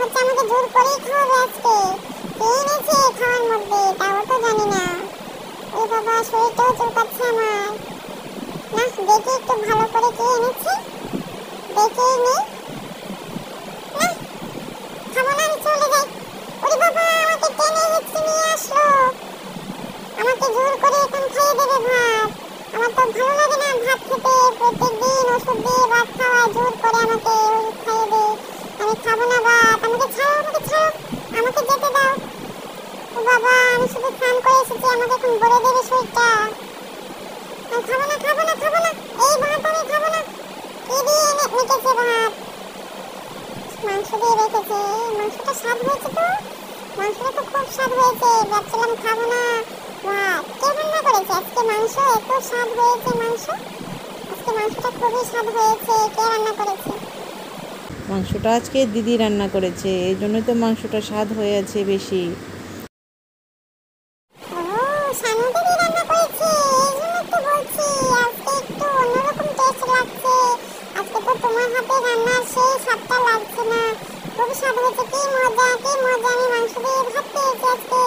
হচ্ছে আমাকে জোর করেই খাওয়াবে আজকে। কে এনেছে খাওয়ার মধ্যে তাও তো জানি না। ওই বাবা, শরীরটাও চুলকাচ্ছে আমার। না, দেখি একটু ভালো করে কে এনেছে, দেখেই নেই। না, খাবো না, আমি চলে যাই। ওরে বাবা, আমাকে টেনে হিঁচড়ে নিয়ে আসলো। আমাকে জোর করে এখন খাইয়ে দেবে ভাত। আমার তো ভালো লাগে না ভাত খেতে। প্রত্যেকদিন ওষুধ দিয়ে ভাত খাওয়ায়, জোর করে আমাকে ওষুধ খাইয়ে দেয়। আমি খাবো না ভাত। আমাকে ছাড়ো, আমাকে ছাড়ো, আমাকে যেতে দাও। ও বাবা, আমি শুধু স্নান করে এসেছি, আমাকে এখন বলে দেবে শরীরটা। আমি খাবো না, খাবো না, খাবো না, এই ভাত আমি খাবো না। কি দিয়ে মেখেছে ভাত? মাংস দিয়ে রেখেছে। মাংসটা স্বাদ হয়েছে তো, মাংসটা তো খুব স্বাদ হয়েছে। ভাবছিলাম খাবো না ভাত। কে রান্না করেছে আজকে মাংস? এত স্বাদ হয়েছে মাংস। আজকে মাংসটা খুবই স্বাদ হয়েছে। কে রান্না করেছে? মাংসটা আজকে দিদি রান্না করেছে, এই জন্যই তো মাংসটা স্বাদ হয়ে আছে বেশি। ও, শানু দিদি রান্না করেছে, এই জন্য তো বলছি আজকে একটু অন্যরকম টেস্ট লাগছে। আজকে তো তোমার হাতে রান্নার সেই স্বাদটা লাগছে না। খুব স্বাদ হয়েছে, কি মজা, কি মজা। আমি মাংস দিয়ে ভাত খেয়েছি আজকে।